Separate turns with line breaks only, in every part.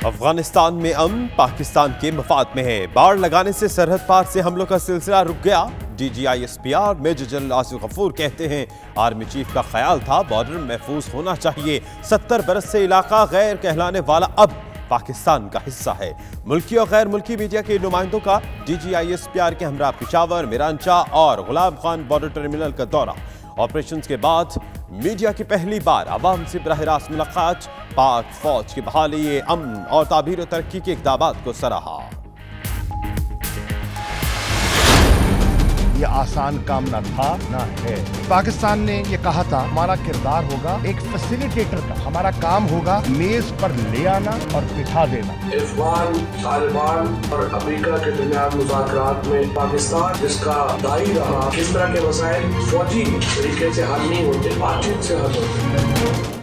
अफगानिस्तान में अमन पाकिस्तान के मफाद में है। बाढ़ लगाने से सरहद पार से हमलों का सिलसिला रुक गया। DGISPR major general Asif Ghafoor कहते हैं, आर्मी चीफ का ख्याल था बॉर्डर महफूज होना चाहिए। 70 बरस से इलाका गैर कहलाने वाला अब पाकिस्तान का हिस्सा है। मुल्की और गैर मुल्की मीडिया के नुमाइंदों का DGISPR के हमरा पिशावर, मिरांचा और गुलाम खान बॉर्डर टर्मिनल का दौरा। ऑपरेशन के बाद मीडिया की पहली बार आवाम से बराह रास्त मुलाकात। पाक फौज की बहाली, अमन और ताबीर और तरक्की के इक़दामात को सराहा।
ये आसान काम ना था ना है। पाकिस्तान ने ये कहा था हमारा किरदार होगा एक फैसिलिटेटर का, हमारा काम होगा मेज पर ले आना और बिठा देना।
अफगान, तालिबान और अमेरिका के दरमियान मुज़ाकरात में पाकिस्तान जिसका दाई रहा, किस तरह के मसाइल फौजी तरीके से हल नहीं होते, बातचीत से हल होते।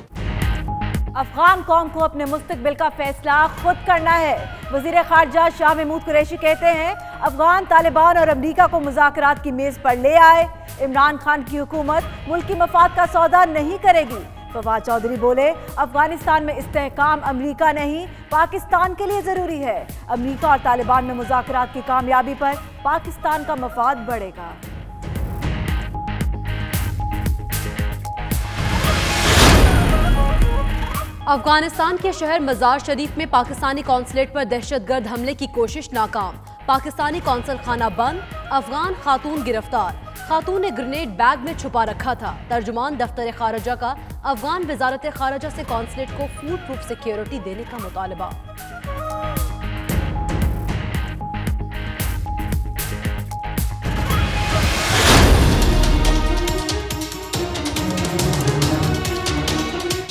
अफगान कौम को अपने मुस्तकबिल का फैसला खुद करना है। वज़ीर ख़ारजा शाह महमूद कुरैशी कहते हैं, अफगान, तालिबान और अमरीका को मुज़ाकरात की मेज़ पर ले आए। इमरान खान की हुकूमत मुल्क की मफाद का सौदा नहीं करेगी। फवाद चौधरी बोले, अफगानिस्तान में इस्तेहकाम अमरीका नहीं पाकिस्तान के लिए ज़रूरी है। अमरीका और तालिबान में मुज़ाकरात की कामयाबी पर पाकिस्तान का मफाद बढ़ेगा।
अफगानिस्तान के शहर मजार शरीफ में पाकिस्तानी कौंसलेट पर दहशतगर्द हमले की कोशिश नाकाम। पाकिस्तानी कौंसल खाना बंद, अफगान खातून गिरफ्तार। खातून ने ग्रेनेड बैग में छुपा रखा था। तर्जुमान दफ्तर खारजा का अफगान वजारत खारजा से कौंसलेट को फूड प्रूफ सिक्योरिटी देने का मुतालबा।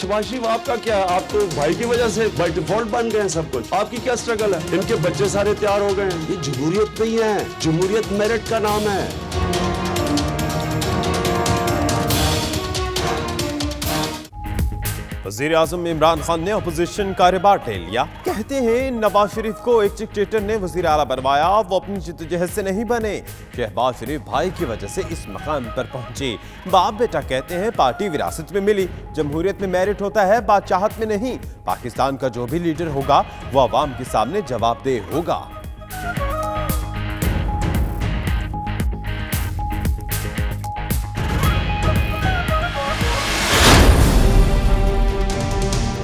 शहबाज शरीफ आपका क्या, आप तो भाई की वजह से बाय डिफॉल्ट बन गए हैं सब कुछ। आपकी क्या स्ट्रगल है? इनके बच्चे सारे तैयार हो गए हैं। ये जमहूरियत नहीं है, जमहूरियत मेरिट का नाम है।
वज़ीर आज़म इमरान खान ने अपोजिशन का रिबार ले लिया। कहते हैं, नवाज शरीफ को एक डिक्टेटर ने वज़ीर आला बनवाया, वो अपनी जिद्दोजहद से नहीं बने। शहबाज शरीफ भाई की वजह से इस मकाम पर पहुंचे। बाप बेटा कहते हैं, पार्टी विरासत में मिली। जमहूरियत में मेरिट होता है, बादशाहत में नहीं। पाकिस्तान का जो भी लीडर होगा वो अवाम के सामने जवाबदेह होगा।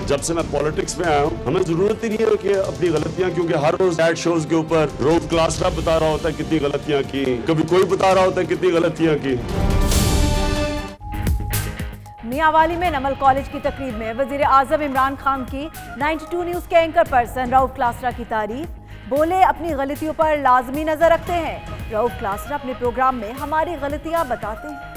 जब से मैं पॉलिटिक्स में आया हूँ, हमें जरूरत ही नहीं है कि अपनी गलतियां, क्योंकि हर रोज एड शोज के ऊपर रोज क्लास रब बता रहा होता है कितनी गलतियां की, कभी कोई बता रहा होता है कितनी गलतियां की।
मियांवाली में नमल कॉलेज की तकरीब में वजीर आजम इमरान खान की 92 न्यूज के एंकर पर्सन रऊफ क्लासरा की तारीफ। बोले, अपनी गलतियों पर लाजमी नजर रखते हैं। रऊफ क्लासरा अपने प्रोग्राम में हमारी गलतियां बताते हैं।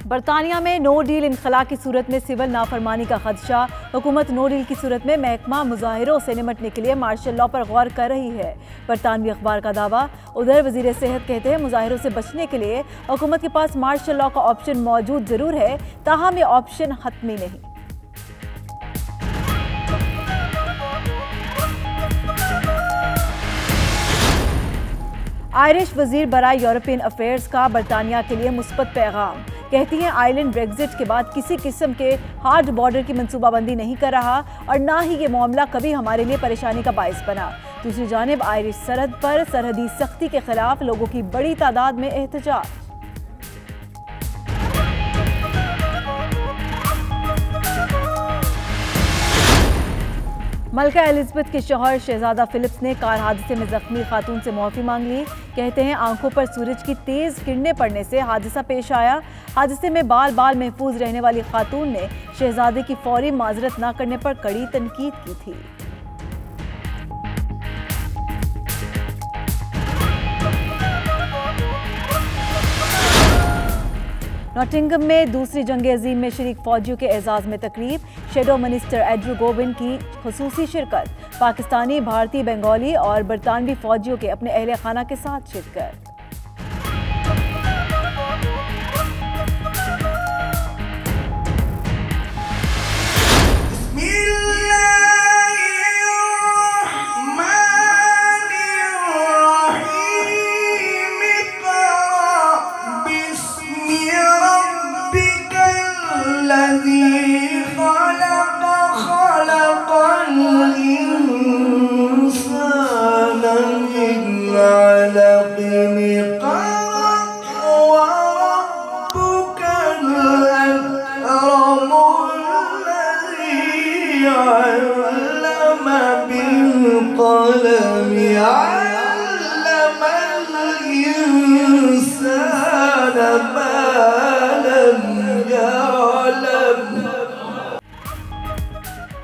बरतानिया में नो डील इनखला की सूरत में सिविल नाफरमानी का खदशा। हुकूमत नो डील की सूरत में महकमा मुजाहिरों से निमटने के लिए मार्शल लॉ पर गौर कर रही है। बरतानवी अखबार का दावा। उधर वजीर सेहत कहते हैं, मुजाहिरों से बचने के लिए हुकूमत के पास मार्शल लॉ का ऑप्शन मौजूद जरूर है, ताहम ये ऑप्शन हतमी नहीं। आयरिश वजीर बराए यूरोपियन अफेयर्स का बरतानिया के लिए मुस्बत पैगाम। कहती हैं, आयरलैंड ब्रेग्जिट के बाद किसी किस्म के हार्ड बॉर्डर की मंसूबाबंदी नहीं कर रहा और ना ही ये मामला कभी हमारे लिए परेशानी का बायस बना। दूसरी जानिब आयरिश सरहद पर सरहदी सख्ती के खिलाफ लोगों की बड़ी तादाद में एहतजाज। मलका एलिजाबेथ के शौहर शहजादा फिलिप्स ने कार हादसे में जख्मी खातून से मुआफ़ी मांग ली। कहते हैं, आंखों पर सूरज की तेज़ किरणें पड़ने से हादसा पेश आया। हादसे में बाल बाल महफूज रहने वाली खातून ने शहजादे की फौरी माजरत न करने पर कड़ी तनकीद की थी। नॉटिंघम में दूसरी जंग अजीम में शरीक फौजियों के एजाज में तकरीब। शेडो मिनिस्टर एंड्रू गोबिन की खुसूसी शिरकत। पाकिस्तानी, भारतीय, बंगाली और बरतानवी फौजियों के अपने अहले खाना के साथ शिरकत।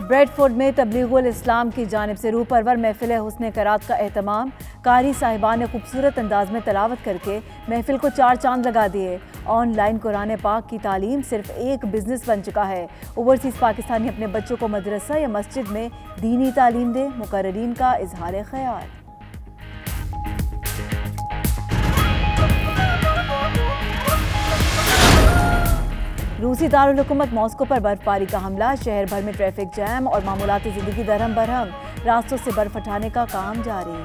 ब्रेडफोर्ड में तबलीगुल इस्लाम की जानिब से रूह परवर महफिल हुस्न करात का एहतमाम। कारी साहिबान ने खूबसूरत अंदाज में तलावत करके महफिल को 4 चांद लगा दिए। ऑनलाइन कुरान पाक की तालीम सिर्फ एक बिजनेस बन चुका है। ओवरसीज़ पाकिस्तानी अपने बच्चों को मदरसा या मस्जिद में दीनी तालीम दे, मुकर्ररीन का इजहार ख्याल। रूसी दारुल हुकूमत मॉस्को पर बर्फबारी का हमला। शहर भर में ट्रैफिक जैम और मामूलाती जिंदगी दरहम बरहम। रास्तों से बर्फ हटाने का काम जारी।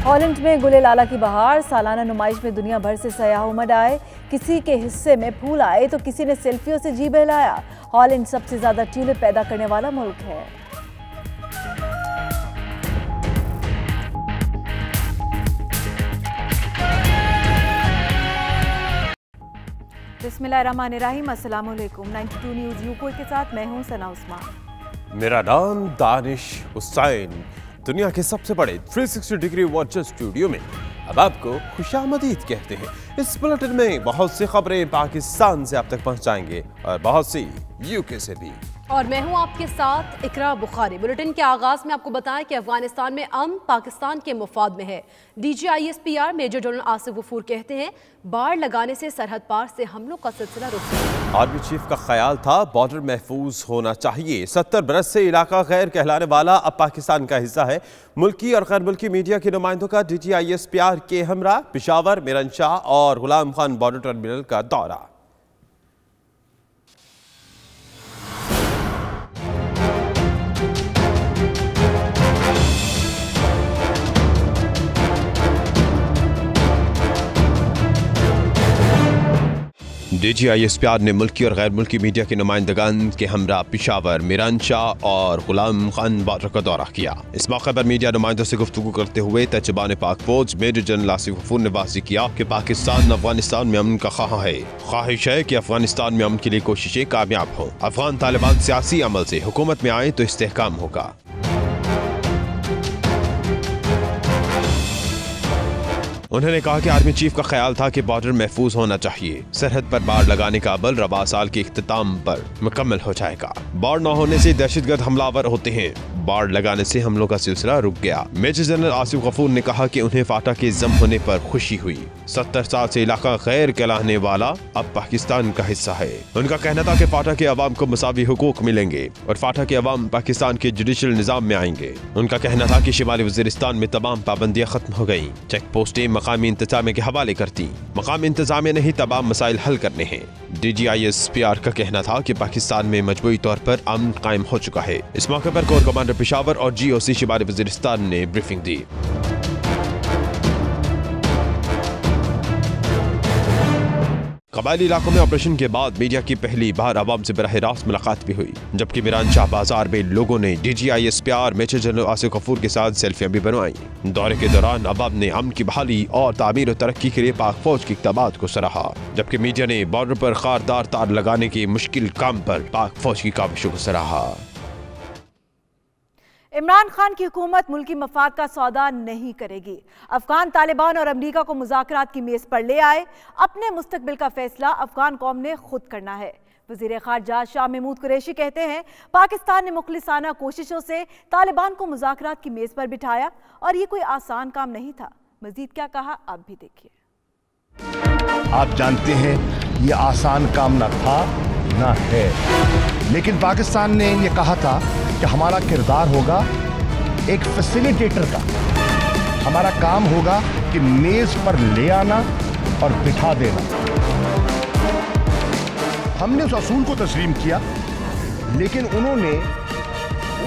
हॉलैंड में गुले लाला की बहार। सालाना नुमाइश में दुनिया भर से सयाह उमड़ आए। किसी के हिस्से में फूल आए तो किसी ने सेल्फियों से जी बहलाया। हॉलैंड सबसे ज्यादा ट्यूलिप पैदा करने वाला मुल्क है। बिस्मिल्लाहिर्रहमानिर्रहीम। अस्सलाम वालेकुम। 92 न्यूज़ यूको के साथ मैं हूं सना उस्मान।
मेरा नाम दानिश हुसैन। दुनिया के सबसे बड़े 360 डिग्री वॉचर स्टूडियो में अब आपको खुशामदीद कहते हैं। इस बुलेटिन में बहुत सी खबरें पाकिस्तान से आप तक पहुंचाएंगे और बहुत सी यूके से भी।
और मैं हूं आपके साथ इकरा बुखारी। बुलेटिन के आगाज में आपको बताएं कि अफगानिस्तान में अमन पाकिस्तान के मुफाद में है। DGISPR major general Asif Ghafoor कहते हैं बाढ़ लगाने से सरहद पार से हमलों का सिलसिला रुक गया।
आर्मी चीफ का ख्याल था बॉर्डर महफूज होना चाहिए। 70 बरस से इलाका गैर कहलाने वाला अब पाकिस्तान का हिस्सा है। मुल्की और गैर मुल्की मीडिया के नुमाइंदों का DGISPR के हमरा पेशावर, मिरनशाह और गुलाम खान बॉर्डर टर्मिनल का दौरा। DGISPR ने मुल्की और गैर मुल्की मीडिया के नुमाइंदगान के हमरा पेशावर, मिरनशाह और गुलाम खान बॉर्डर का दौरा किया। इस मौके पर मीडिया नुमाइंदों से गुफ्तगू करते हुए तर्जुमान पाक फौज मेजर जनरल आसिफ गफूर ने वाज़ेह किया कि पाकिस्तान अफगानिस्तान में अमन का ख्वाहिश है कि अफगानिस्तान में अमन के लिए कोशिशें कामयाब हों। अफगान तालिबान सियासी अमल से हुकूमत में आए तो इस्तेहकाम होगा। उन्होंने कहा कि आर्मी चीफ का ख्याल था कि बॉर्डर महफूज होना चाहिए। सरहद पर बाढ़ लगाने का अमल रवा साल के इख्तिताम पर मुकम्मल हो जाएगा। बाढ़ न होने से दहशतगर्द हमलावर होते हैं। बाढ़ लगाने से हमलों का सिलसिला रुक गया। मेजर जनरल आसिफ गफूर ने कहा कि उन्हें फाटा के जम होने पर खुशी हुई। 70 साल से इलाका गैर कहलाने वाला अब पाकिस्तान का हिस्सा है। उनका कहना था कि फाटा के अवाम को मसावी हुकूक मिलेंगे और फाटा के अवाम पाकिस्तान के जुडिशल निज़ाम में आएंगे। उनका कहना था कि शिमाली वज़ीरिस्तान में तमाम पाबंदियाँ खत्म हो गयी। चेक पोस्टें मकामी इंतजामिया के हवाले करती। मकामी इंतजामिया ने ही तमाम मसाइल हल करने हैं। DGISPR का कहना था कि पाकिस्तान में मजबूरी तौर पर अमन कायम हो चुका है। इस मौके पर कोर कमांडर पेशावर और GOC शिमाली वज़ीरिस्तान ने ब्रीफिंग दी। कबायली इलाकों में ऑपरेशन के बाद मीडिया की पहली बार आवाम से बराह रास्त मुलाकात भी हुई, जबकि मिरानशाह बाजार में लोगों ने DGISPR major general Asif Ghafoor के साथ सेल्फियां भी बनवाई। दौरे के दौरान आवाम ने अमन की बहाली और तामीर और तरक्की के लिए पाक फौज की इक़दामात को सराहा, जबकि मीडिया ने बॉर्डर पर खारदार तार लगाने के मुश्किल काम पर पाक फौज की काविशों को सराहा।
इमरान खान की हुकूमत मुल्की मफाद का सौदा नहीं करेगी। अफगान तालिबान और अमरीका को मुज़ाकरात की मेज पर ले आए। अपने मुस्तकबिल का फैसला अफगान कौम ने खुद करना है। वज़ीर ख़ारजा शाह महमूद कुरैशी कहते हैं पाकिस्तान ने मुखलिसाना कोशिशों से तालिबान को मुज़ाकरात की मेज पर बिठाया और ये कोई आसान काम नहीं था। मजीद क्या कहा आप भी देखिए।
आप जानते हैं ये आसान काम न था ना है, लेकिन पाकिस्तान ने ये कहा था कि हमारा किरदार होगा एक फैसिलिटेटर का। हमारा काम होगा कि मेज पर ले आना और बिठा देना। हमने उस असूल को तस्लीम किया, लेकिन उन्होंने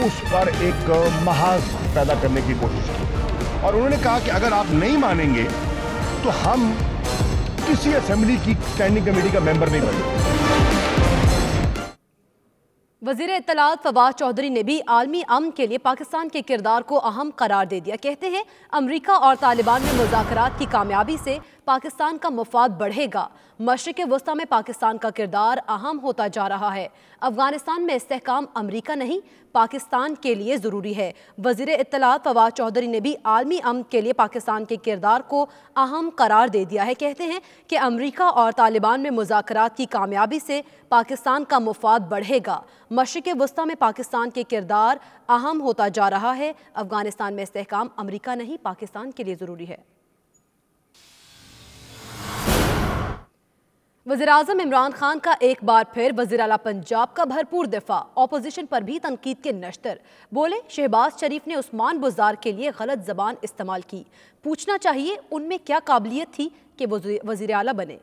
उस पर एक महाज पैदा करने की कोशिश की और उन्होंने कहा कि अगर आप नहीं मानेंगे तो हम किसी असेंबली की स्टैंडिंग कमेटी का मेंबर नहीं बनेंगे।
वज़ीर इत्तलात फवाद चौधरी ने भी आलमी अमन के लिए पाकिस्तान के किरदार को अहम करार दे दिया। कहते हैं अमरीका और तालिबान में मुज़ाकरात की कामयाबी से पाकिस्तान का मफाद बढ़ेगा। मशरिक़ वस्ता में पाकिस्तान का किरदार अहम होता जा रहा है। अफगानिस्तान में इस्तेहकाम अमरीका नहीं पाकिस्तान के लिए ज़रूरी है। वज़ीर इत्तलात फवाद चौधरी ने भी आलमी अमन के लिए पाकिस्तान के किरदार को अहम करार दे दिया है। कहते हैं कि अमरीका और तालिबान में मुज़ाकरात की कामयाबी से पाकिस्तान का मफाद बढ़ेगा। मशरिक़ वस्ता में पाकिस्तान के किरदार अहम होता जा रहा है। अफगानिस्तान में इस्तेहकाम अमरीका नहीं पाकिस्तान के लिए ज़रूरी है। वज़ीर-ए-आज़म इमरान खान का एक बार फिर वज़ीर आला पंजाब का भरपूर दिफा। ऑपोजिशन पर भी तनकीद के नश्तर। बोले शहबाज शरीफ ने उस्मान बुज़दार के लिए गलत ज़बान इस्तेमाल की। पूछना चाहिए उनमें क्या काबिलियत थी कि वो वज़ीर आला बने।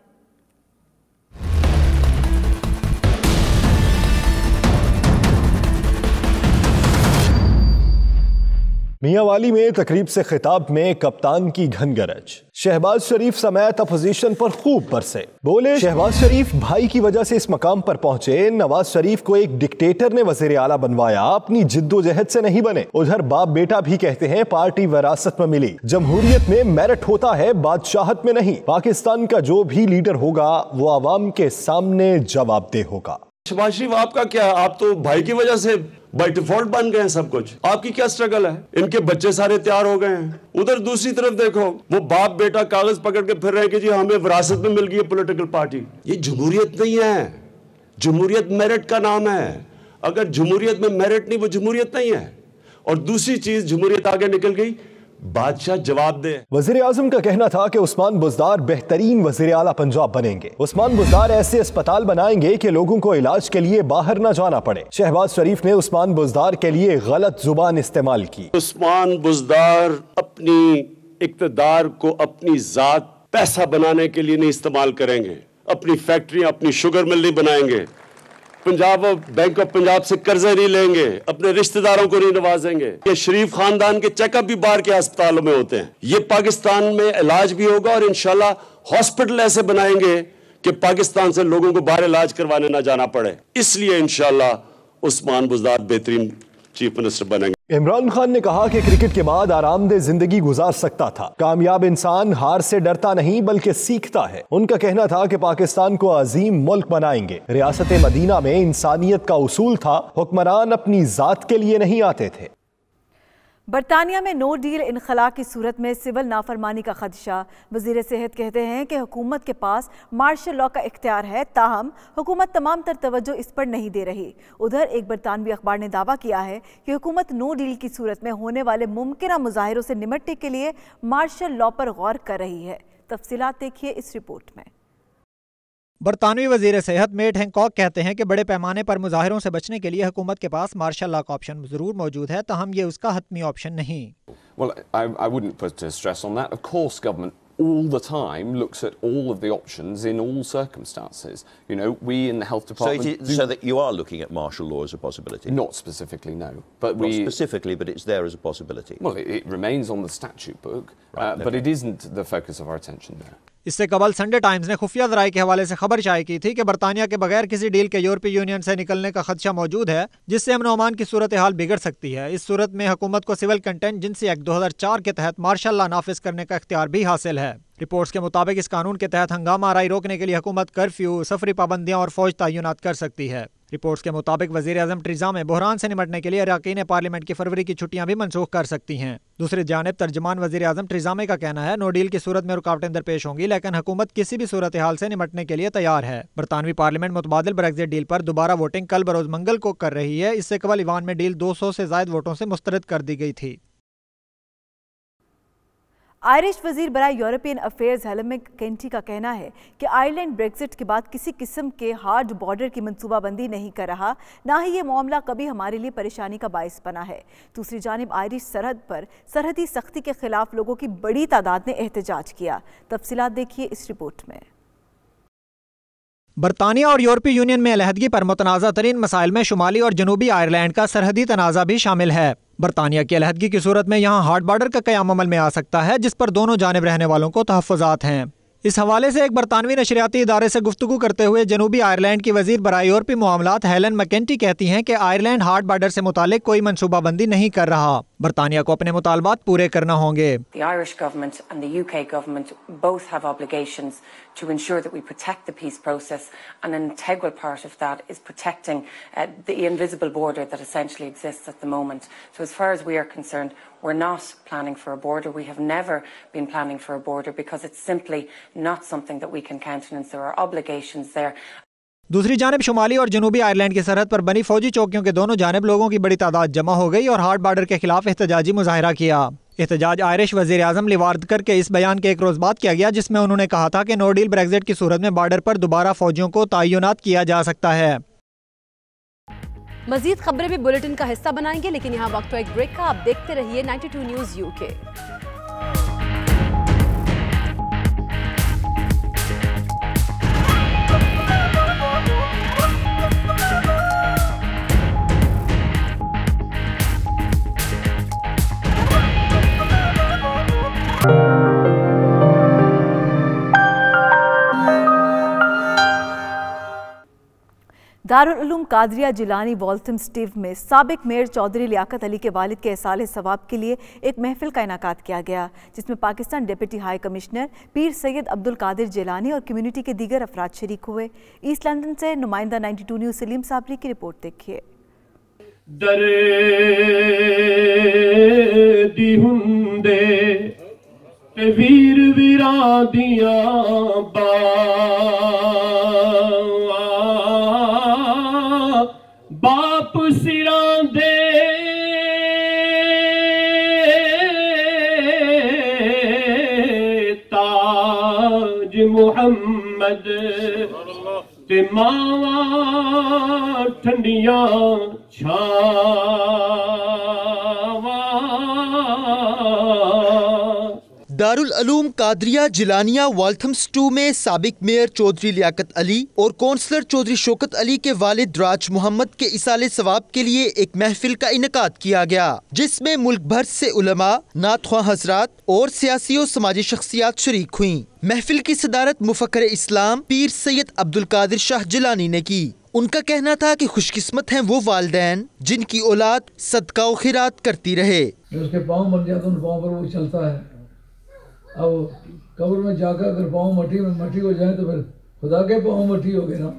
मियांवाली में तकरीब से खिताब में कप्तान की घनगरज। शहबाज शरीफ समेत अपोजिशन पर खूब बरसे। बोले शहबाज शरीफ भाई की वजह से इस मकाम पर पहुंचे। नवाज शरीफ को एक डिक्टेटर ने वज़ीर आला बनवाया, अपनी जिद्दोजहद से नहीं बने। उधर बाप बेटा भी कहते हैं पार्टी विरासत में मिली। जमहूरियत में मेरिट होता है, बादशाहत में नहीं। पाकिस्तान का जो भी लीडर होगा वो आवाम के सामने जवाबदेह होगा।
शहबाज शरीफ आपका क्या, आप तो भाई की वजह से बाय डिफॉल्ट बन गए हैं सब कुछ। आपकी क्या स्ट्रगल है? इनके बच्चे सारे तैयार हो गए हैं। उधर दूसरी तरफ देखो, वो बाप बेटा कागज पकड़ के फिर रहे हैं कि जी हमें विरासत में मिल गई है पॉलिटिकल पार्टी। ये जमहूरियत नहीं है। जमहूरियत मेरिट का नाम है। अगर जमहूरियत में मेरिट नहीं, वो जमहूरियत नहीं है। और दूसरी चीज, जमहूरियत आगे निकल गई, बादशाह जवाब दे।
वज़ीर आज़म का कहना था कि उस्मान बुज़दार बेहतरीन वज़ीर आला पंजाब बनेंगे। उस्मान बुज़दार ऐसे अस्पताल बनाएंगे कि लोगों को इलाज के लिए बाहर न जाना पड़े। शहबाज शरीफ ने उस्मान बुज़दार के लिए गलत जुबान इस्तेमाल की।
उस्मान बुज़दार अपनी इक़्तिदार को अपनी जात पैसा बनाने के लिए नहीं इस्तेमाल करेंगे। अपनी फैक्ट्रियां, अपनी शुगर मिल नहीं बनाएंगे। पंजाब बैंक ऑफ पंजाब से कर्जे नहीं लेंगे। अपने रिश्तेदारों को नहीं नवाजेंगे। ये शरीफ खानदान के चेकअप भी बाहर के अस्पतालों में होते हैं। ये पाकिस्तान में इलाज भी होगा और इंशाल्लाह हॉस्पिटल ऐसे बनाएंगे कि पाकिस्तान से लोगों को बाहर इलाज करवाने ना जाना पड़े। इसलिए इंशाल्लाह उस्मान बुज़दार बेहतरीन चीफ मिनिस्टर बनेंगे।
इमरान खान ने कहा कि क्रिकेट के बाद आरामदेह जिंदगी गुजार सकता था। कामयाब इंसान हार से डरता नहीं बल्कि सीखता है। उनका कहना था कि पाकिस्तान को अजीम मुल्क बनाएंगे। रियासत मदीना में इंसानियत का उसूल था, हुक्मरान अपनी जात के लिए नहीं आते थे।
बरतानिया में नो डील इनखला की सूरत में सिविल नाफरमानी का खदशा। वज़ीर सेहत कहते हैं कि हुकूमत के पास मार्शल लॉ का इख्तियार है, ताहम हुकूमत तमाम तर तवज्जो इस पर नहीं दे रही। उधर एक बरतानवी अखबार ने दावा किया है कि हुकूमत नो डील की सूरत में होने वाले मुमकिन मुजाहिरों से निपटने के लिए मार्शल लॉ पर गौर कर रही है। तफसीलात देखिए इस रिपोर्ट में।
बरतानवी वज़ीर सेहत मेट हैंकॉक कहते हैं कि बड़े पैमाने पर मुजाहिरों से बचने के लिए हुकूमत के पास मार्शल लॉ का ऑप्शन जरूर मौजूद है, ताहम ये उसका हतमी ऑप्शन नहीं।
Well, I wouldn't put stress on that. Of course, government all the time looks at all of the options in all circumstances. You know, we in the health department...
So that you are looking at martial law as a possibility?
Not specifically, no. But
Not specifically, but it's there as a possibility.
Well, it remains on the statute book, right, but it isn't the focus of our attention there.
इससे कबल Sunday times ने खुफिया ज़राए के हवाले से खबर शाये की थी कि बरतानिया के बगैर किसी डील के यूरोपीय यूनियन से निकलने का खदशा मौजूद है, जिससे अमन ओमान की सूरत हाल बिगड़ सकती है। इस सूरत में हुकूमत को सिविल कंटेंजेंसी एक्ट 2004 के तहत मार्शल लॉ नाफिज करने का इख्तियार भी हासिल है। रिपोर्ट्स के मुताबिक इस कानून के तहत हंगामा आराई रोकने के लिए हुकूमत कर्फ्यू, सफरी पाबंदियां और फौज तैनात कर सकती है। रिपोर्ट्स के मुताबिक वज़ीर आज़म टेरेसा मे बहरान से निपटने के लिए अरकान पार्लियामेंट की फरवरी की छुट्टियां भी मनसूख कर सकती हैं। दूसरी जानिब तर्जमान वज़ीर आज़म टेरेसा मे का कहना है नो डील की सूरत में रुकावटें दरपेश होंगी, लेकिन हुकूमत किसी भी सूरत हाल से निपटने के लिए तैयार है। बरतानवी पार्लियामेंट मुतबादिल ब्रेक्जिट डील पर दोबारा वोटिंग कल बरोज मंगल को कर रही है। इससे कबल ईवान में डील 200 से ज्यादा वोटों से मुस्तरद कर दी गई थी।
आयरिश वजीर बराए यूरोपियन अफेयर्स हेलम मैकेंटी का कहना है कि आयरलैंड ब्रेक्जिट के बाद किसी किस्म के हार्ड बॉर्डर की मनसूबाबंदी नहीं कर रहा, ना ही ये मामला कभी हमारे लिए परेशानी का बायस बना है। दूसरी जानिब आयरिश सरहद पर सरहदी सख्ती के खिलाफ लोगों की बड़ी तादाद ने एहतजाज किया। तफसीलात देखिए इस रिपोर्ट में।
बरतानिया और यूरोपीय यूनियन में अलहदगी पर मुतनाज़ा तरीन मसाइल में शुमाली और जनूबी आयरलैंड का सरहदी तनाज़ा भी शामिल है। बरतानिया की अलहदगी की सूरत में यहाँ हार्ड बॉर्डर का क़याम अमल में आ सकता है, जिस पर दोनों जानिब रहने वालों को तहफ़्फ़ुज़ात हैं। इस हवाले से एक बरतानवी नशरियाती इदारे से गुफ्तगू करते हुए जनूबी आयरलैंड की वजीर बराए यूरोपी मामलात हेलन मैकेंटी कहती हैं कि आयरलैंड हार्ड बॉर्डर से मुतालिक कोई मनसूबाबंदी नहीं कर रहा। बरतानिया को अपने मुतालबात पूरे करना होंगे।
The Irish government and the UK government both have obligations to ensure that we protect the peace process, and an integral part of that is protecting the invisible border that essentially exists at the moment. So as far as we are concerned, we're not planning for a border. We have never been planning for a border because it's simply not something that we can countenance. There are obligations there.
दूसरी जानिब शुमाली और जनूबी Ireland की सरहद पर बनी फौजी चौकियों के दोनों जानिब लोगों की बड़ी तादाद जमा हो गई और हार्ड बॉर्डर के खिलाफ एहतजाजी मुजाहिरा किया। एहतजाज आयरिश वजीर आजम ली वार्डकर के इस बयान के एक रोज बाद किया गया, जिसमें उन्होंने कहा था कि नो डील ब्रेक्जिट की सूरत में बॉर्डर पर दोबारा फौजियों को तैनात किया जा सकता है।
मजीद खबरें भी बुलेटिन का हिस्सा बनाएंगे, लेकिन यहाँ वक्त एक ब्रेक का। आप देखते रहिए 92 news UK।
Darul Uloom Qadria Jilani Waltham Steve में साबिक मेयर चौधरी लियाकत अली के वालिद के इसाले सवाब के लिए एक महफिल का इनाकात किया गया, जिसमें पाकिस्तान डिप्टी हाई कमिश्नर पीर सैयद अब्दुल कादिर जिलानी और कम्युनिटी के दीगर अफराद शरीक हुए। ईस्ट लंदन से नुमाइंदा 92 न्यूज़ सलीम साबरी की रिपोर्ट देखिए।
वीर वीरा दिया बाप सिरा दे ताज मुहम्मद ते मावा ठंडिया छावा।
दारुल उलूम कादरिया जिलानिया वॉल्थम्स 2 में साबिक मेयर चौधरी लियाकत अली और कौंसलर चौधरी शौकत अली के वालिद राज मोहम्मद के इसाले सवाब के लिए एक महफिल का इनेकाद किया गया, जिसमें मुल्क भर से उलमा, नातख्वां हजरात और सियासी और समाजी शख्सियात शरीक हुई। महफिल की सदारत मुफक्कर इस्लाम पीर सैयद अब्दुल कादिर शाह जिलानी ने की। उनका कहना था कि खुशकिस्मत हैं वो वालिदैन जिनकी औलाद सदका और खिरात करती रहे।
उसके पाँव मर जाते उन पाँव पर वो चलता है। अब कब्र में जाकर अगर पाँव मट्टी में मट्टी हो जाए तो फिर खुदा के पाँव मट्टी हो गए ना,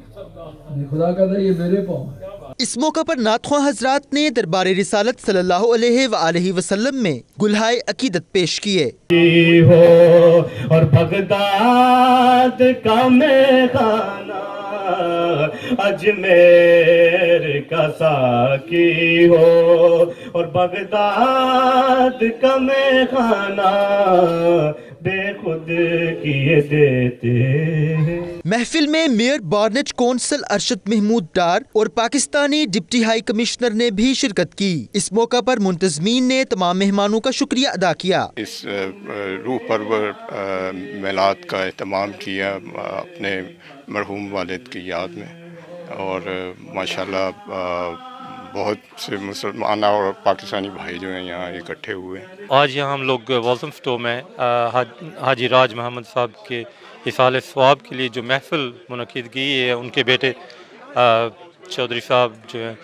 खुदा का था ये मेरे पाँव।
इस मौका पर नातख्वां हजरात ने दरबार रिसालत सल्लल्लाहु अलैहि वसल्लम में गुलहाए अकीदत पेश किए।
हो और बगदाद का मेखाना अजमेर का साकी हो और बगदाद का मेखाना बेखुद किए देते।
महफिल में mayor Barnet council Arshad Mahmood Dar और पाकिस्तानी डिप्टी हाई कमिश्नर ने भी शिरकत की। इस मौका पर मुंतजमीन ने तमाम मेहमानों का शुक्रिया अदा किया।
इस रूह परवर मिलाद का एहतमाम किया अपने मरहूम वालिद की याद में, और माशाल्लाह बहुत से मुसलमान और पाकिस्तानी भाई जो हैं यहाँ इकट्ठे हुए।
आज यहाँ हम लोग वॉल्थम स्टोव में हाजी राज मोहम्मद साहब के इसाले सवाब के लिए जो महफिल मुनक़िद की है, उनके बेटे चौधरी साहब जो हैं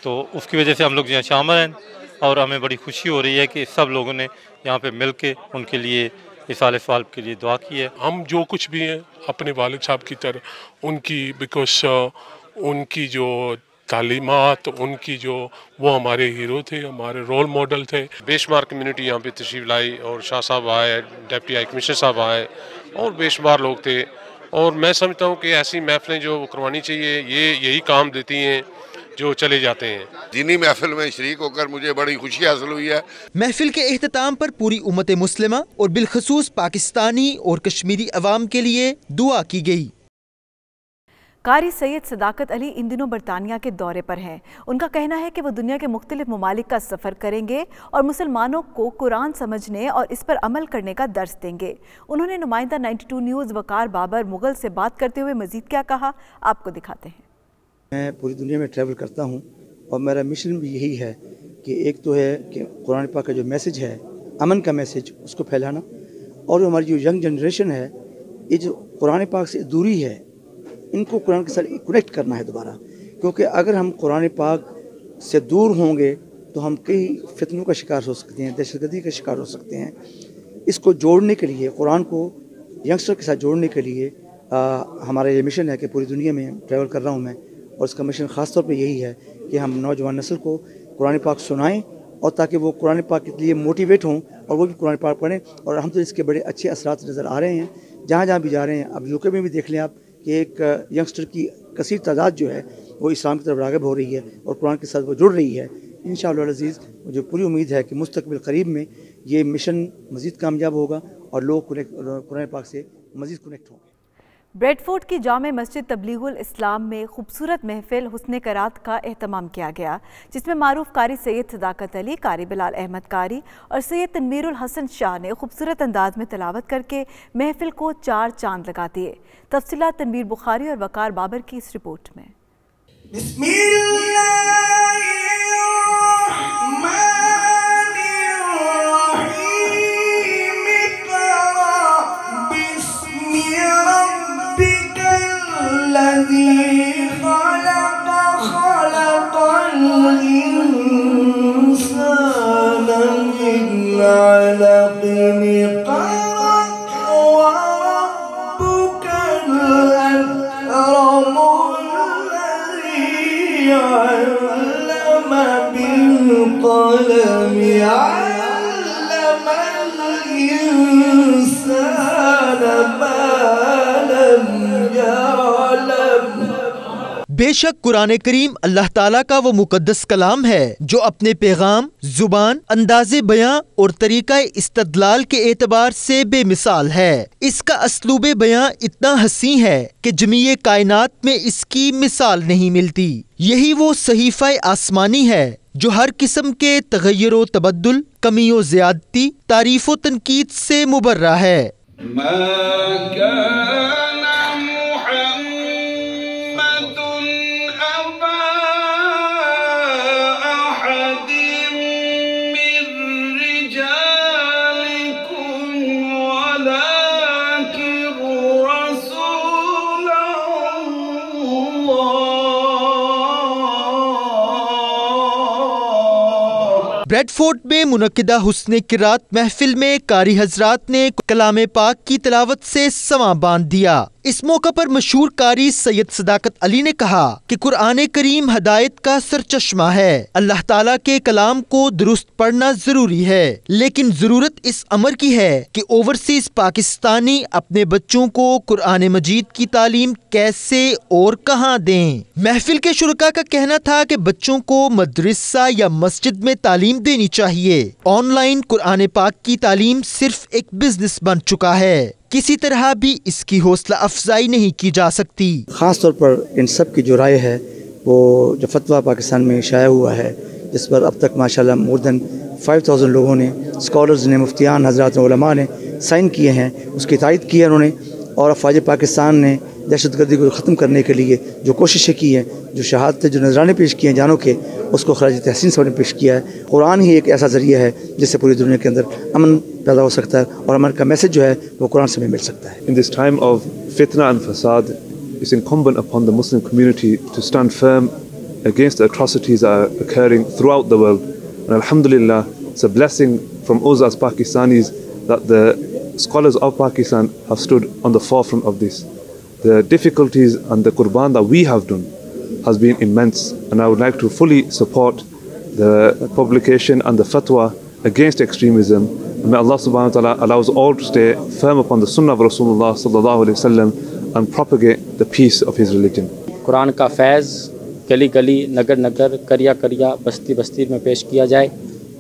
तो उसकी वजह से हम लोग यहाँ शामिल हैं और हमें बड़ी खुशी हो रही है कि सब लोगों ने यहाँ पे मिल के उनके लिए इसाले सवाब के लिए दुआ की है।
हम जो कुछ भी हैं अपने वालिद साहब की तरह उनकी बिकॉज उनकी जो तालीमात, उनकी जो वो हमारे हीरो थे, हमारे रोल मॉडल थे।
बेशुमार कम्युनिटी यहाँ पे तशरीफ़ लाई और शाह साहब आए, डिप्टी हाई कमिश्नर साहब आए और बेशुमार लोग थे। और मैं समझता हूँ कि ऐसी महफिलें जो करवानी चाहिए, ये यही काम देती हैं जो चले जाते हैं।
दीनी महफिल में शरीक होकर मुझे बड़ी खुशी हासिल हुई है।
महफिल के एहतताम पर पूरी उम्मत मुस्लिमा और बिलखसूस पाकिस्तानी और कश्मीरी अवाम के लिए दुआ की गई।
कारी सैयद सदाकत अली इन दिनों बरतानिया के दौरे पर हैं। उनका कहना है कि वो दुनिया के मुख्तलिफ ममालिक का सफ़र करेंगे और मुसलमानों को कुरान समझने और इस पर अमल करने का दर्स देंगे। उन्होंने नुमाइंदा 92 न्यूज़ वकार बाबर मुगल से बात करते हुए मजीद क्या कहा, आपको दिखाते हैं।
मैं पूरी दुनिया में ट्रैवल करता हूँ और मेरा मिशन भी यही है कि एक तो है कि कुरान पाक का जो मैसेज है, अमन का मैसेज, उसको फैलाना, और जो हमारी जो यंग जनरेशन है, ये जो कुरान पाक से दूरी है, इनको कुरान के साथ कनेक्ट करना है दोबारा, क्योंकि अगर हम कुरान पाक से दूर होंगे तो हम कई फितनों का शिकार हो सकते हैं, दहशतगर्दी का शिकार हो सकते हैं। इसको जोड़ने के लिए, कुरान को यंगस्टर के साथ जोड़ने के लिए हमारा ये मिशन है कि पूरी दुनिया में ट्रैवल कर रहा हूँ मैं, और इसका मिशन ख़ास तौर पे यही है कि हम नौजवान नस्ल को कुरान पाक सुनाएं, और ताकि वो कुरान पाक के लिए मोटिवेट हों और वो भी कुरान पाक पढ़ें। और हम तो इसके बड़े अच्छे असरात नज़र आ रहे हैं जहाँ जहाँ भी जा रहे हैं। अब यूके में भी देख लें आप कि एक यंगस्टर की कसीर तादाद जो है वो इस्लाम की तरफ राग़िब हो रही है और कुरान के साथ वो जुड़ रही है। इंशाअल्लाह अज़ीज़ मुझे पूरी उम्मीद है कि मुस्तक़बिल करीब में ये मिशन मज़ीद कामयाब होगा और लोग कुरान पाक से मज़ीद कनेक्ट होंगे।
ब्रेडफोर्ड की जामे मस्जिद तबलीगुल इस्लाम में खूबसूरत महफिल हुस्न करात का एहतमाम किया गया, जिसमें मारूफ कारी सैयद सदाकत अली, कारी बिलाल अहमद कारी और सैयद तनवीरुल हसन शाह ने खूबसूरत अंदाज में तिलावत करके महफिल को 4 चांद लगा दिए। तफसीलात तनवीर बुखारी और वकार बाबर की इस रिपोर्ट में।
बेशक कुरान करीम अल्लाह ताला का वो मुकद्दस कलाम है जो अपने पैगाम, जुबान, अंदाज़े बयां और तरीका इस्तदलाल के एतबार से बेमिसाल है। इसका अस्लूबे बयां इतना हसी है कि जमीए कायनात में इसकी मिसाल नहीं मिलती। यही वो सहीफ़ा आसमानी है जो हर किस्म के तगय्युर तबद्दुल, कमी व ज़्यादती, तारीफ़ व तनकीद से मुबर्रा है। ब्रेडफोर्ड में मुनक्किदा हुस्ने किरात महफिल में कारी हजरात ने कलाम पाक की तिलावत से समा बांध दिया। इस मौका पर मशहूर कारी सैयद सदाकत अली ने कहा कि कुरान करीम हदायत का सरचश्मा है। अल्लाह ताला के कलाम को दुरुस्त पढ़ना जरूरी है, लेकिन जरूरत इस अमर की है कि ओवरसीज पाकिस्तानी अपने बच्चों को कुरान मजीद की तालीम कैसे और कहां दें। महफिल के शुरका का कहना था कि बच्चों को मदरसा या मस्जिद में तालीम देनी चाहिए। ऑनलाइन कुरान पाक की तालीम सिर्फ एक बिजनेस बन चुका है, किसी तरह भी इसकी हौसला अफजाई नहीं की जा सकती।
ख़ास तौर पर इन सब की जो राय है वो जो फतवा पाकिस्तान में शाया हुआ है, जिस पर अब तक माशाल्लाह मोर देन 5000 लोगों ने, स्कॉलर्स ने, मुफ्तियान हजरात उलमा ने साइन किए हैं, उसकी तायद की है उन्होंने। और अफवाज पाकिस्तान ने दहशतगर्दी को ख़त्म करने के लिए जो कोशिशें की हैं, जो शहादतें, जो नजराने पेश किए हैं जानों के, उसको खराज तहसीन सबने पेश किया है। कुरान ही एक ऐसा ज़रिया है जिससे पूरी दुनिया के अंदर अमन पैदा हो सकता है और अमन का मैसेज जो है वो कुरान से भी मिल सकता है।
In this time of fitna and fasad, it's incumbent upon the Muslim community to stand firm against the atrocities that are occurring throughout the world. And alhamdulillah, it's a blessing from us as Pakistanis that the scholars of Pakistan have stood on the forefront of this. The difficulties and the qurban that we have done has been immense, and I would like to fully support the publication and the fatwa against extremism. May Allah subhanahu wa ta'ala allow us all to stay firm upon the sunnah of Rasulullah sallallahu alaihi wasallam and propagate the peace of his religion.
Quran का फैज़ गली गली, नगर नगर, करिया करिया, बस्ती बस्ती में पेश किया जाए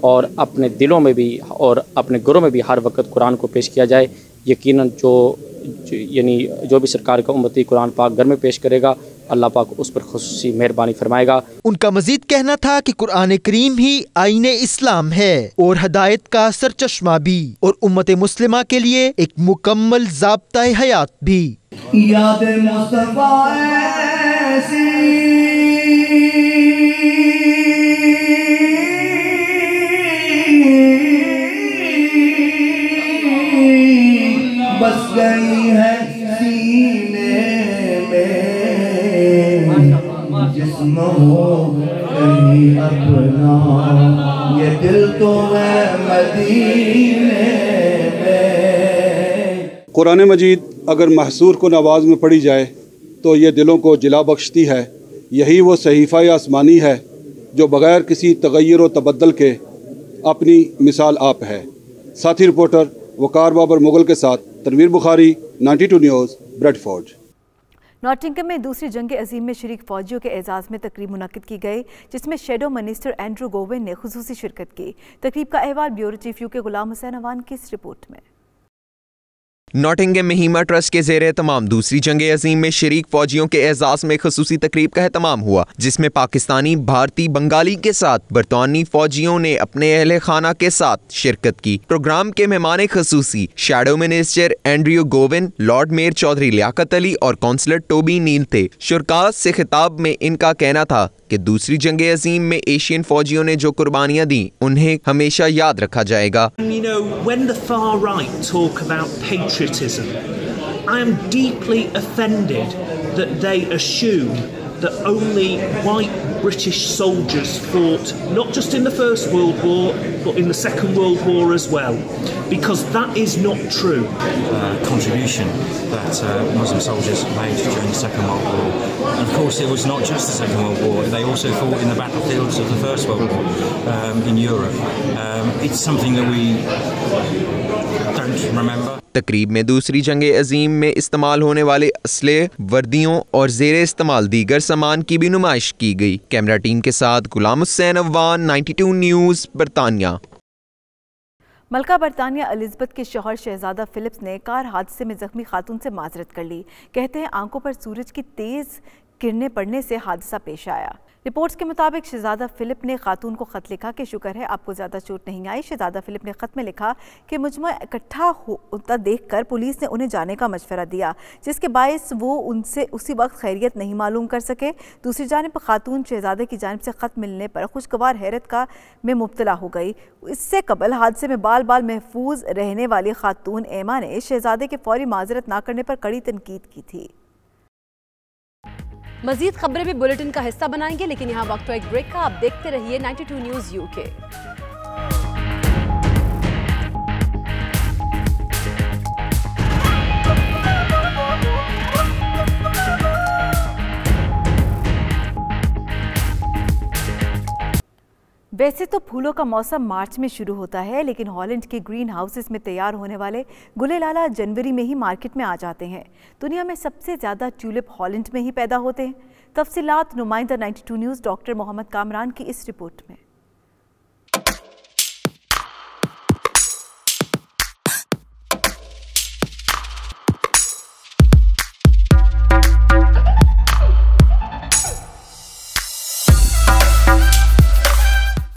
और अपने दिलों में भी और अपने घरों में भी हर वक्त कुरान को पेश किया जाए। यकीनन जो भी सरकार का उम्मती कुरान पाक घर में पेश करेगा, अल्लाह पाक उस पर खुसूसी मेहरबानी फरमाएगा।
उनका मजीद कहना था कि कुरान करीम ही आईने इस्लाम है और हदायत का सरचश्मा भी, और उम्मत मुस्लिमा के लिए एक मुकम्मल ज़ाब्ता हयात भी। याद मुस्तफा
अपना ये दिल तो है मदीने में।
कुरान मजीद अगर महसूर को आवाज़ में पढ़ी जाए तो ये दिलों को जिला बख्शती है। यही वो सहीफ़ा आसमानी है जो बग़ैर किसी तग़य्युर व तबद्दुल के अपनी मिसाल आप है। साथी रिपोर्टर वकार बाबर मुगल के साथ Tanveer Bukhari, 92 news, Bradford.
Nottingham में दूसरी जंग अजीम में शरीक फौजियों के एजाज़ में तकरीब मुनक़िद की गई, जिसमें शेडो मिनिस्टर एंड्रू गोविन ने खुसूसी शिरकत की। तकरीब का अहवाल bureau chief UK Ghulam Hussain Awan की इस रिपोर्ट में।
नॉटिंघम में हीमा ट्रस्ट के ज़ेरे तमाम दूसरी जंग अजीम में शरीक फौजियों के एजाज़ में खुसूसी तकरीब का एहतमाम हुआ, जिसमें पाकिस्तानी, भारतीय, बंगाली के साथ बरतानी फौजियों ने अपने अहले खाना के साथ शिरकत की। प्रोग्राम के मेहमान खुसूसी shadow minister Andrew Gwynne, lord mayor Chaudhary Liaqat Ali और काउंसलर टोबी नील थे। शुरका से खिताब में इनका कहना था कि दूसरी जंग अजीम में एशियन फौजियों ने जो कुर्बानियां दी उन्हें हमेशा याद रखा जाएगा।
You know, when the far right talk about patriotism, I am deeply offended that they assume that only white British soldiers fought not just in the First World War but in the Second World War as well, because that is not true.
Contribution that Muslim soldiers made during the Second World War. And of course it was not just the Second World War, they also fought in the battlefields of the First World War in Europe. It's something that we don't remember.
तकरीब में दूसरी जंग अजीम में इस्तेमाल होने वाले असले, वर्दियों और ज़ेरे इस्तेमाल दीगर सामान की भी नुमाइश की गई। कैमरा टीम के साथ गुलाम हुसैन अवान, 92 न्यूज़, बरतानिया।
मलका बरतानिया एलिज़ाबेथ के शौहर शहजादा फिलिप्स ने कार हादसे में जख्मी खातून से माजरत कर ली। कहते हैं आंखों पर सूरज की तेज़ किरणें पड़ने से हादसा पेश आया। रिपोर्ट्स के मुताबिक शहजादा फिलिप ने खातून को खत लिखा कि शुक्र है आपको ज़्यादा चोट नहीं आई। शहजादा फिलिप ने खत में लिखा कि मुजमा इकट्ठा होता देखकर पुलिस ने उन्हें जाने का मशवरा दिया, जिसके बायस वो उनसे उसी वक्त खैरियत नहीं मालूम कर सके। दूसरी जानिब खातून शहजादे की जानिब से खत मिलने पर खुशगवार हैरत में मुब्तला हो गई। इससे कबल हादसे में बाल बाल महफूज रहने वाली खातून एमा ने शहजादे के फौरी माजरत ना करने पर कड़ी तनकीद की थी।
मजीद खबरें भी बुलेटिन का हिस्सा बनाएंगे, लेकिन यहाँ वक्त एक ब्रेक का। आप देखते रहिए 92 न्यूज़ यूके।
वैसे तो फूलों का मौसम मार्च में शुरू होता है, लेकिन हॉलैंड के ग्रीन हाउसेस में तैयार होने वाले गुले लाला जनवरी में ही मार्केट में आ जाते हैं। दुनिया में सबसे ज़्यादा ट्यूलिप हॉलैंड में ही पैदा होते हैं। तफसीलात नुमाइंदा 92 न्यूज़ डॉक्टर मोहम्मद कामरान की इस रिपोर्ट में।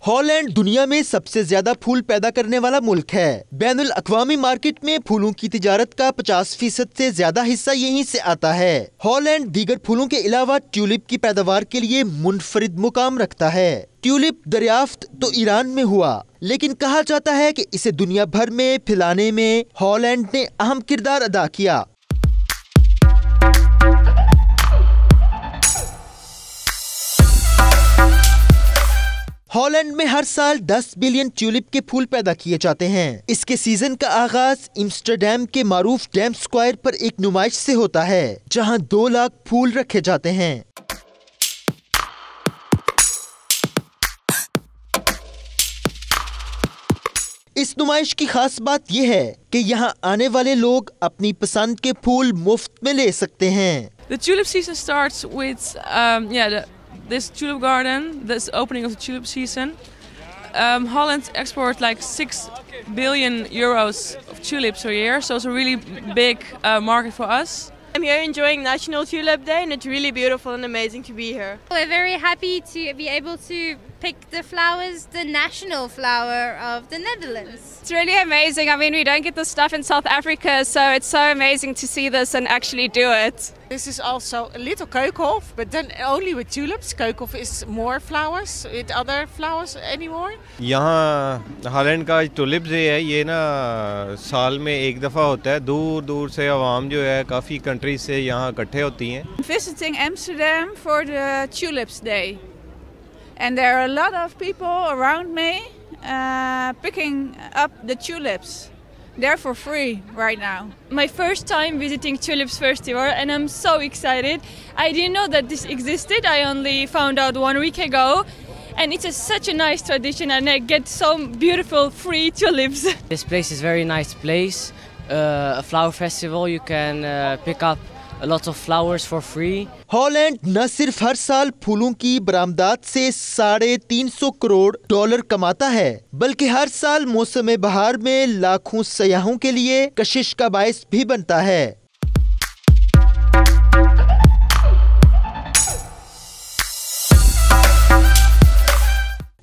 हॉलैंड दुनिया में सबसे ज्यादा फूल पैदा करने वाला मुल्क है। बैनुल अक़वामी मार्केट में फूलों की तिजारत का 50% से ज्यादा हिस्सा यहीं से आता है। हॉलैंड दीगर फूलों के अलावा ट्यूलिप की पैदावार के लिए मुनफरिद मुकाम रखता है। ट्यूलिप दरियाफ्त तो ईरान में हुआ, लेकिन कहा जाता है कि इसे दुनिया भर में फैलाने में हॉलैंड ने अहम किरदार अदा किया। हॉलैंड में हर साल 10 बिलियन ट्यूलिप के फूल पैदा किए जाते हैं। इसके सीजन का आगाज एम्स्टर्डम के मारूफ डैम स्क्वायर पर एक नुमाइश से होता है, जहां 2 लाख फूल रखे जाते हैं। इस नुमाइश की खास बात यह है कि यहाँ आने वाले लोग अपनी पसंद के फूल मुफ्त में ले सकते हैं।
The tulip season starts with this tulip garden, this opening of the tulip season. Holland exports like 6 billion euros of tulips a year, so it's a really big market for us.
I'm here enjoying National Tulip Day and it's really beautiful and amazing to be here.
We're very happy to be able to pick the flowers, the national flower of the Netherlands.
It's really amazing. I mean, we don't get this stuff in South Africa, so it's so amazing to see this and actually do it.
This is also a little Keukenhof, but then only with tulips. Keukenhof is more flowers, with other flowers anymore.
यहाँ Holland का tulip day है, ये ना साल में एक दफ़ा होता है। दूर दूर से आवाम जो है काफ़ी कंट्री से यहाँ इकट्ठे होती हैं।
Visiting Amsterdam for the Tulips Day.
and there are a lot of people around me picking up the tulips. They're for free right now.
My first time visiting Tulips Festival and I'm so excited. I didn't know that this existed. I only found out 1 week ago and it's such a nice tradition and I get some beautiful free tulips.
This place is a very nice place. A flower festival, you can pick up a lot of flowers for free.
Holland न सिर्फ हर साल फूलों की बरामदात से $350 करोड़ कमाता है, बल्कि हर साल मौसम बहार में लाखों सयाहों के लिए कशिश का बायस भी बनता है।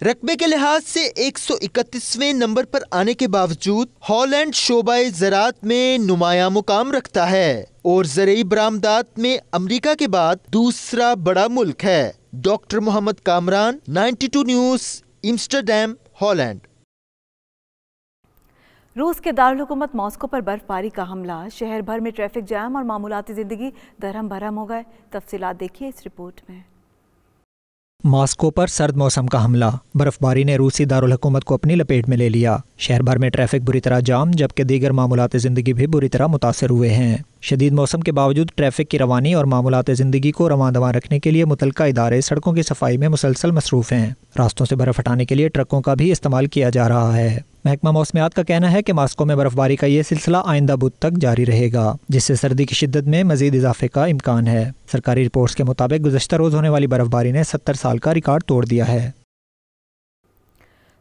रकबे के लिहाज से 131वें नंबर पर आने के बावजूद हॉलैंड शोबाए ज़राअत में नुमाया मुकाम रखता है और ज़रूरी बरामदात में अमेरिका के बाद दूसरा बड़ा मुल्क है। Doctor Mohammad Kamran, 92 news, Amsterdam, Holland.
रूस के दारुल हुकूमत मॉस्को पर बर्फबारी का हमला, शहर भर में ट्रैफिक जाम और मामूलाती जिंदगी दरहम भरम हो गए। तफसीलात देखिए इस रिपोर्ट में।
मॉस्को पर सर्द मौसम का हमला, बर्फबारी ने रूसी दारुल हुकूमत को अपनी लपेट में ले लिया। शहर भर में ट्रैफिक बुरी तरह जाम, जबकि दीगर मामूलात ज़िंदगी भी बुरी तरह मुतासर हुए हैं। शदीद मौसम के बावजूद ट्रैफिक की रवानी और मामूलात ज़िंदगी को रवां दवां रखने के लिए मुतलका इदारे सड़कों की सफाई में मुसलसल मसरूफ़ हैं। रास्तों से बर्फ़ हटाने के लिए ट्रकों का भी इस्तेमाल किया जा रहा है। महकमा मौसमियात का कहना है कि मॉस्को में बर्फबारी का ये सिलसिला आइंदा बुध तक जारी रहेगा, जिससे सर्दी की शिद्दत में मजीद इजाफे का इम्कान है। सरकारी रिपोर्ट्स के मुताबिक गुज़श्ता रोज़ होने वाली बर्फबारी ने 70 साल का रिकॉर्ड तोड़ दिया है।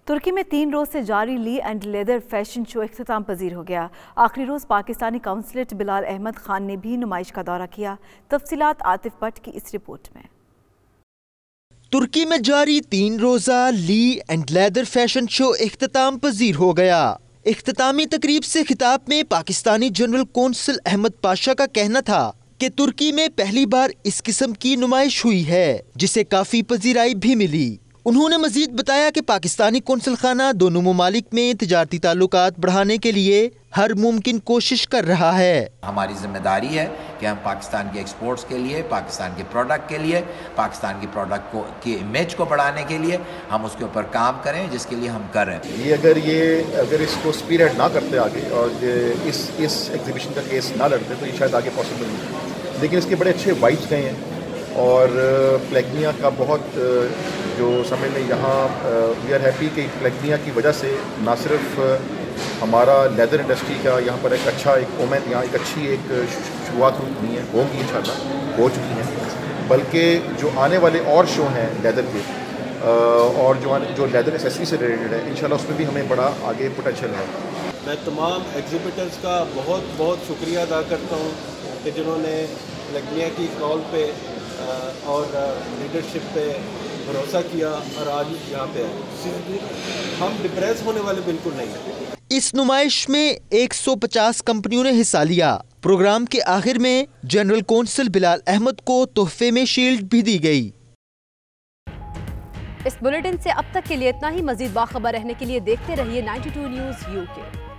तुर्की में 3 रोज से जारी ली एंड लेदर फैशन शो इख्तिताम पजीर हो गया। आखिरी रोज पाकिस्तानी काउंसलेट बिलाल अहमद खान ने भी नुमाइश का दौरा किया। तफसीलात आतिफ भट्ट की इस रिपोर्ट में।
तुर्की में जारी 3 रोजा ली एंड लेदर फैशन शो इख्तिताम पजीर हो गया। इख्तितामी तकरीब से खिताब में पाकिस्तानी जनरल कौंसल अहमद पाशा का कहना था कि तुर्की में पहली बार इस किस्म की नुमाइश हुई है, जिसे काफी पजीराई भी मिली। उन्होंने मजीद बताया कि पाकिस्तानी कौंसल खाना दोनों ममालिक में तिजारती ताल्लुकात बढ़ाने के लिए हर मुमकिन कोशिश कर रहा है।
हमारी जिम्मेदारी है कि हम पाकिस्तान के एक्सपोर्ट्स के लिए, पाकिस्तान के प्रोडक्ट के लिए, पाकिस्तान की प्रोडक्ट को की इमेज को बढ़ाने के लिए हम उसके ऊपर काम करें, जिसके लिए हम कर रहे हैं।
ये अगर इसको स्पीडअप ना करते आगे और इस एग्जीबिशन का केस ना लड़ते तो ये शायद आगे पॉसिबल नहीं। लेकिन इसके बड़े अच्छे वाइब्स गए हैं और प्लेग्निया का बहुत जो समझ लें यहाँ वी आर हैप्पी कि प्लेग्निया की वजह से ना सिर्फ हमारा लेदर इंडस्ट्री का यहाँ पर एक अच्छा एक ओमेन यहाँ एक अच्छी एक शुरुआत हुई है, होगी इंशाल्लाह हो चुकी है, बल्कि जो आने वाले और शो हैं लेदर के और जो लेदर एसेसरी से रिलेटेड है इंशाल्लाह उसमें भी हमें बड़ा आगे पोटेंशियल है।
मैं तमाम एग्जिबिटर्स का बहुत बहुत शुक्रिया अदा करता हूँ कि जिन्होंने प्लेग्निया की कॉल पे और लीडरशिप पे भरोसा किया और आज यहाँ पे हम डिप्रेस होने वाले बिल्कुल नहीं हैं।
इस नुमाइश में 150 कंपनियों ने हिस्सा लिया। प्रोग्राम के आखिर में जनरल कौंसल बिलाल अहमद को तोहफे में शील्ड भी दी गई।
इस बुलेटिन से अब तक के लिए इतना ही। मजीद बाखबर रहने के लिए देखते रहिए 92 न्यूज़ UK।